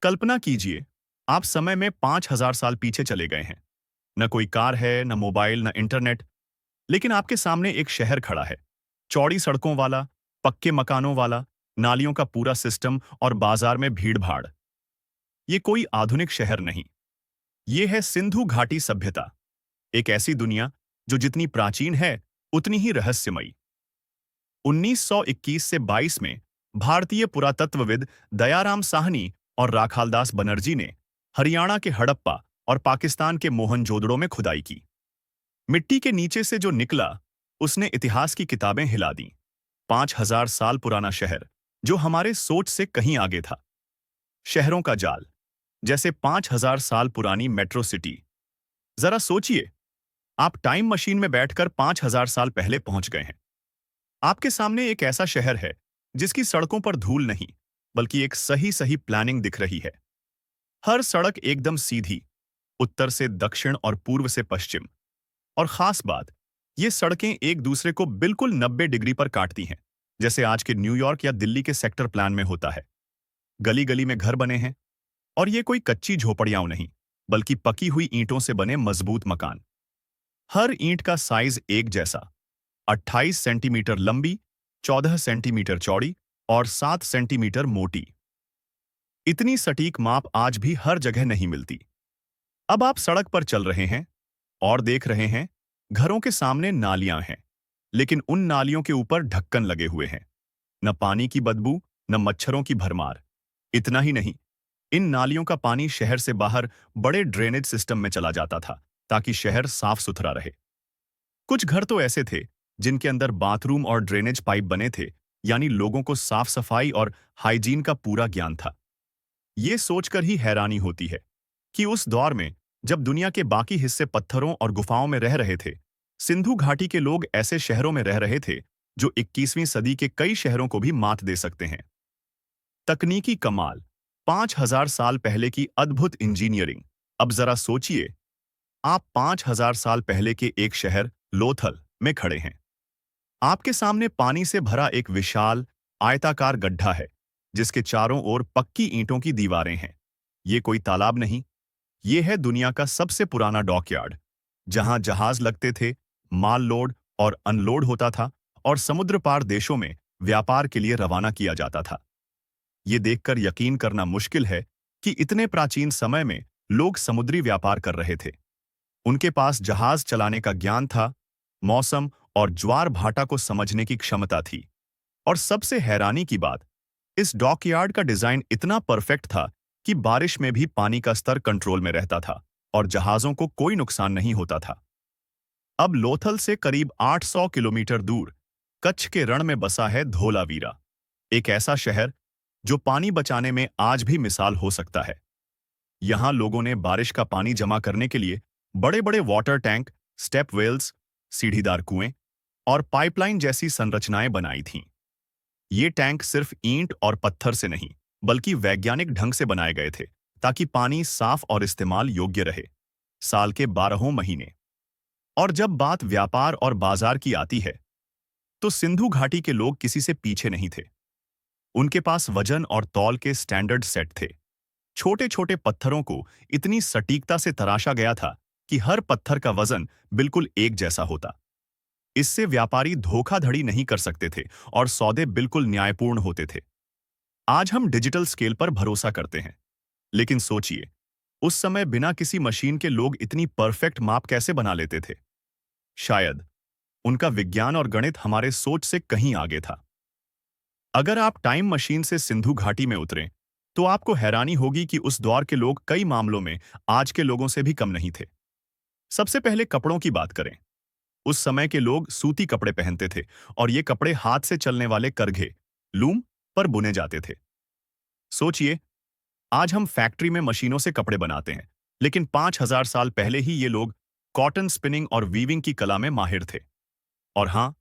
कल्पना कीजिए, आप समय में 5,000 साल पीछे चले गए हैं। न कोई कार है, न मोबाइल, न इंटरनेट, लेकिन आपके सामने एक शहर खड़ा है। चौड़ी सड़कों वाला, पक्के मकानों वाला, नालियों का पूरा सिस्टम और बाजार में भीड़-भाड़। ये कोई आधुनिक शहर नहीं, ये है सिंधु घाटी सभ्यता। एक ऐसी दुनिया जो जितनी प्राचीन है, उतनी ही रहस्यमयी। 1921 से 22 में भारतीय पुरातत्वविद दयाराम साहनी और राखालदास बनर्जी ने हरियाणा के हड़प्पा और पाकिस्तान के मोहनजोदड़ो में खुदाई की। मिट्टी के नीचे से जो निकला, उसने इतिहास की किताबें हिला दी। 5,000 साल पुराना शहर, जो हमारे सोच से कहीं आगे था। शहरों का जाल, जैसे 5,000 साल पुरानी मेट्रो सिटी। जरा सोचिए, आप टाइम मशीन में बैठकर 5,000 साल पहले पहुंच गए हैं। आपके सामने एक ऐसा शहर है जिसकी सड़कों पर धूल नहीं, बल्कि एक सही सही प्लानिंग दिख रही है। हर सड़क एकदम सीधी, उत्तर से दक्षिण और पूर्व से पश्चिम। और खास बात, ये सड़कें एक दूसरे को बिल्कुल 90 डिग्री पर काटती हैं, जैसे आज के न्यूयॉर्क या दिल्ली के सेक्टर प्लान में होता है। गली गली में घर बने हैं, और ये कोई कच्ची झोपड़ियां नहीं, बल्कि पकी हुई ईंटों से बने मजबूत मकान। हर ईंट का साइज एक जैसा, 28 सेंटीमीटर लंबी, 14 सेंटीमीटर चौड़ी और 7 सेंटीमीटर मोटी। इतनी सटीक माप आज भी हर जगह नहीं मिलती। अब आप सड़क पर चल रहे हैं और देख रहे हैं, घरों के सामने नालियां हैं, लेकिन उन नालियों के ऊपर ढक्कन लगे हुए हैं। न पानी की बदबू, न मच्छरों की भरमार। इतना ही नहीं, इन नालियों का पानी शहर से बाहर बड़े ड्रेनेज सिस्टम में चला जाता था, ताकि शहर साफ सुथरा रहे। कुछ घर तो ऐसे थे जिनके अंदर बाथरूम और ड्रेनेज पाइप बने थे, यानी लोगों को साफ सफाई और हाइजीन का पूरा ज्ञान था। ये सोचकर ही हैरानी होती है कि उस दौर में, जब दुनिया के बाकी हिस्से पत्थरों और गुफाओं में रह रहे थे, सिंधु घाटी के लोग ऐसे शहरों में रह रहे थे जो 21वीं सदी के कई शहरों को भी मात दे सकते हैं। तकनीकी कमाल, 5,000 साल पहले की अद्भुत इंजीनियरिंग। अब जरा सोचिए, आप 5,000 साल पहले के एक शहर लोथल में खड़े हैं। आपके सामने पानी से भरा एक विशाल आयताकार गड्ढा है, जिसके चारों ओर पक्की ईंटों की दीवारें हैं। ये कोई तालाब नहीं, ये है दुनिया का सबसे पुराना डॉकयार्ड, जहां जहाज लगते थे, माल लोड और अनलोड होता था, और समुद्र पार देशों में व्यापार के लिए रवाना किया जाता था। ये देखकर यकीन करना मुश्किल है कि इतने प्राचीन समय में लोग समुद्री व्यापार कर रहे थे। उनके पास जहाज चलाने का ज्ञान था, मौसम और ज्वार भाटा को समझने की क्षमता थी। और सबसे हैरानी की बात, इस डॉकयार्ड का डिजाइन इतना परफेक्ट था कि बारिश में भी पानी का स्तर कंट्रोल में रहता था और जहाजों को कोई नुकसान नहीं होता था। अब लोथल से करीब 800 किलोमीटर दूर कच्छ के रण में बसा है धोलावीरा, एक ऐसा शहर जो पानी बचाने में आज भी मिसाल हो सकता है। यहां लोगों ने बारिश का पानी जमा करने के लिए बड़े-बड़े वाटर टैंक, स्टेप वेल्स, सीढ़ीदार कुएं और पाइपलाइन जैसी संरचनाएं बनाई थीं। ये टैंक सिर्फ ईंट और पत्थर से नहीं, बल्कि वैज्ञानिक ढंग से बनाए गए थे, ताकि पानी साफ और इस्तेमाल योग्य रहे, साल के 12 महीने। और जब बात व्यापार और बाजार की आती है, तो सिंधु घाटी के लोग किसी से पीछे नहीं थे। उनके पास वजन और तौल के स्टैंडर्ड सेट थे। छोटे छोटे पत्थरों को इतनी सटीकता से तराशा गया था कि हर पत्थर का वजन बिल्कुल एक जैसा होता। इससे व्यापारी धोखाधड़ी नहीं कर सकते थे और सौदे बिल्कुल न्यायपूर्ण होते थे। आज हम डिजिटल स्केल पर भरोसा करते हैं, लेकिन सोचिए, उस समय बिना किसी मशीन के लोग इतनी परफेक्ट माप कैसे बना लेते थे? शायद उनका विज्ञान और गणित हमारे सोच से कहीं आगे था। अगर आप टाइम मशीन से सिंधु घाटी में उतरें, तो आपको हैरानी होगी कि उस दौर के लोग कई मामलों में आज के लोगों से भी कम नहीं थे। सबसे पहले कपड़ों की बात करें। उस समय के लोग सूती कपड़े पहनते थे, और ये कपड़े हाथ से चलने वाले करघे, लूम पर बुने जाते थे। सोचिए, आज हम फैक्ट्री में मशीनों से कपड़े बनाते हैं, लेकिन 5,000 साल पहले ही ये लोग कॉटन स्पिनिंग और वीविंग की कला में माहिर थे। और हाँ,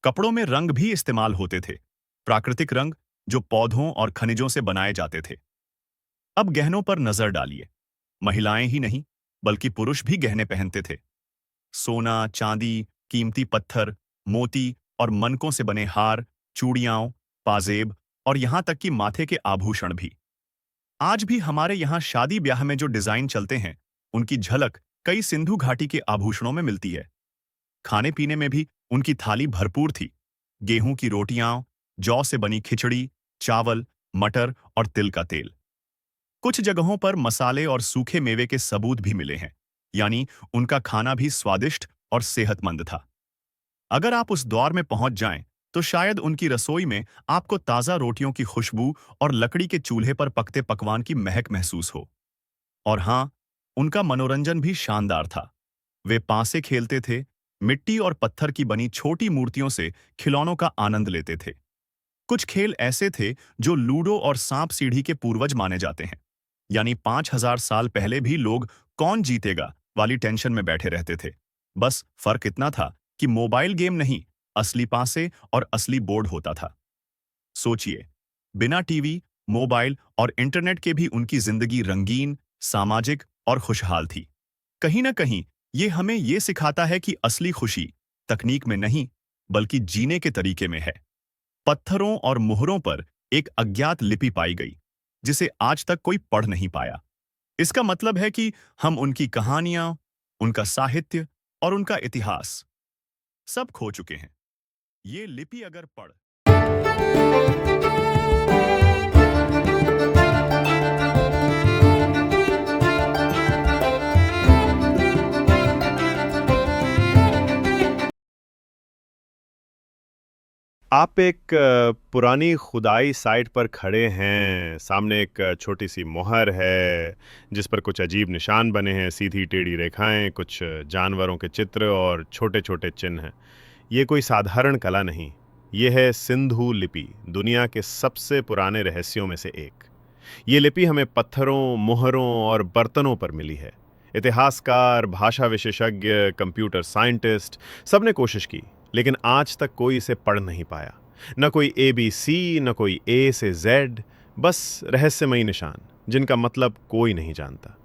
कपड़ों में रंग भी इस्तेमाल होते थे, प्राकृतिक रंग जो पौधों और खनिजों से बनाए जाते थे। अब गहनों पर नजर डालिए। महिलाएं ही नहीं, बल्कि पुरुष भी गहने पहनते थे। सोना, चांदी, कीमती पत्थर, मोती और मनकों से बने हार, चूड़ियां, पाजेब और यहां तक कि माथे के आभूषण भी। आज भी हमारे यहाँ शादी ब्याह में जो डिजाइन चलते हैं, उनकी झलक कई सिंधु घाटी के आभूषणों में मिलती है। खाने पीने में भी उनकी थाली भरपूर थी। गेहूं की रोटियां, जौ से बनी खिचड़ी, चावल, मटर और तिल का तेल। कुछ जगहों पर मसाले और सूखे मेवे के सबूत भी मिले हैं, यानी उनका खाना भी स्वादिष्ट और सेहतमंद था। अगर आप उस दौर में पहुंच जाएं, तो शायद उनकी रसोई में आपको ताज़ा रोटियों की खुशबू और लकड़ी के चूल्हे पर पकते पकवान की महक महसूस हो। और हाँ, उनका मनोरंजन भी शानदार था। वे पांसे खेलते थे, मिट्टी और पत्थर की बनी छोटी मूर्तियों से खिलौनों का आनंद लेते थे। कुछ खेल ऐसे थे जो लूडो और सांप सीढ़ी के पूर्वज माने जाते हैं, यानी 5000 साल पहले भी लोग कौन जीतेगा वाली टेंशन में बैठे रहते थे। बस फर्क इतना था कि मोबाइल गेम नहीं, असली पासे और असली बोर्ड होता था। सोचिए, बिना टीवी, मोबाइल और इंटरनेट के भी उनकी जिंदगी रंगीन, सामाजिक और खुशहाल थी। कहीं ना कहीं ये हमें ये सिखाता है कि असली खुशी तकनीक में नहीं, बल्कि जीने के तरीके में है। पत्थरों और मुहरों पर एक अज्ञात लिपि पाई गई, जिसे आज तक कोई पढ़ नहीं पाया। इसका मतलब है कि हम उनकी कहानियां, उनका साहित्य और उनका इतिहास सब खो चुके हैं। ये लिपि अगर पढ़ आप एक पुरानी खुदाई साइट पर खड़े हैं। सामने एक छोटी सी मोहर है जिस पर कुछ अजीब निशान बने हैं, सीधी टेढ़ी रेखाएं, कुछ जानवरों के चित्र और छोटे छोटे चिन्ह हैं। ये कोई साधारण कला नहीं, ये है सिंधु लिपि, दुनिया के सबसे पुराने रहस्यों में से एक। ये लिपि हमें पत्थरों, मोहरों और बर्तनों पर मिली है। इतिहासकार, भाषा विशेषज्ञ, कंप्यूटर साइंटिस्ट, सबने कोशिश की, लेकिन आज तक कोई इसे पढ़ नहीं पाया। न कोई ABC, न कोई A से Z, बस रहस्यमयी निशान जिनका मतलब कोई नहीं जानता।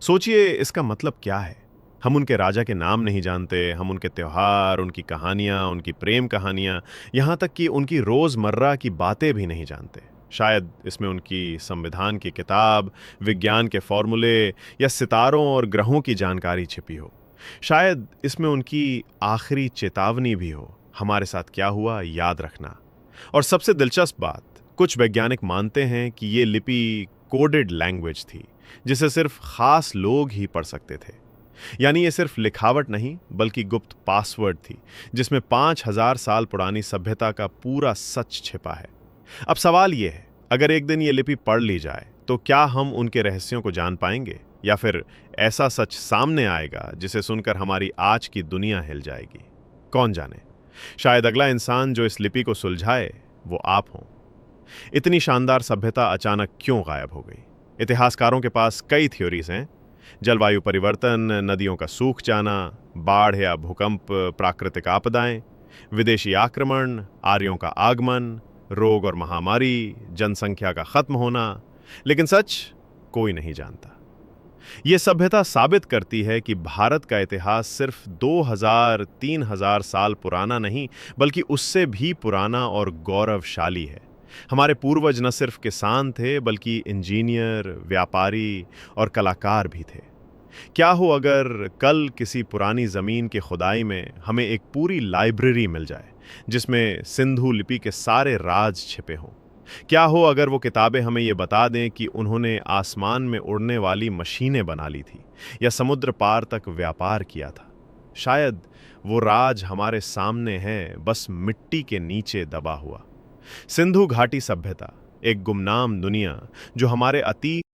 सोचिए, इसका मतलब क्या है? हम उनके राजा के नाम नहीं जानते, हम उनके त्योहार, उनकी कहानियाँ, उनकी प्रेम कहानियाँ, यहाँ तक कि उनकी रोज़मर्रा की बातें भी नहीं जानते। शायद इसमें उनकी संविधान की किताब, विज्ञान के फॉर्मूले या सितारों और ग्रहों की जानकारी छिपी हो। शायद इसमें उनकी आखिरी चेतावनी भी हो, हमारे साथ क्या हुआ याद रखना। और सबसे दिलचस्प बात, कुछ वैज्ञानिक मानते हैं कि ये लिपि कोडेड लैंग्वेज थी, जिसे सिर्फ खास लोग ही पढ़ सकते थे। यानी ये सिर्फ लिखावट नहीं, बल्कि गुप्त पासवर्ड थी, जिसमें 5000 साल पुरानी सभ्यता का पूरा सच छिपा है। अब सवाल ये है, अगर एक दिन ये लिपि पढ़ ली जाए, तो क्या हम उनके रहस्यों को जान पाएंगे, या फिर ऐसा सच सामने आएगा जिसे सुनकर हमारी आज की दुनिया हिल जाएगी? कौन जाने, शायद अगला इंसान जो इस लिपि को सुलझाए वो आप हों। इतनी शानदार सभ्यता अचानक क्यों गायब हो गई? इतिहासकारों के पास कई थ्योरीज हैं। जलवायु परिवर्तन, नदियों का सूख जाना, बाढ़ या भूकंप, प्राकृतिक आपदाएं, विदेशी आक्रमण, आर्यों का आगमन, रोग और महामारी, जनसंख्या का खत्म होना। लेकिन सच कोई नहीं जानता। ये सभ्यता साबित करती है कि भारत का इतिहास सिर्फ 2000-3000 साल पुराना नहीं, बल्कि उससे भी पुराना और गौरवशाली है। हमारे पूर्वज न सिर्फ किसान थे, बल्कि इंजीनियर, व्यापारी और कलाकार भी थे। क्या हो अगर कल किसी पुरानी ज़मीन की खुदाई में हमें एक पूरी लाइब्रेरी मिल जाए, जिसमें सिंधु लिपि के सारे राज छिपे हों? क्या हो अगर वो किताबें हमें ये बता दें कि उन्होंने आसमान में उड़ने वाली मशीनें बना ली थी, या समुद्र पार तक व्यापार किया था? शायद वो राज हमारे सामने है, बस मिट्टी के नीचे दबा हुआ। सिंधु घाटी सभ्यता, एक गुमनाम दुनिया जो हमारे अतीत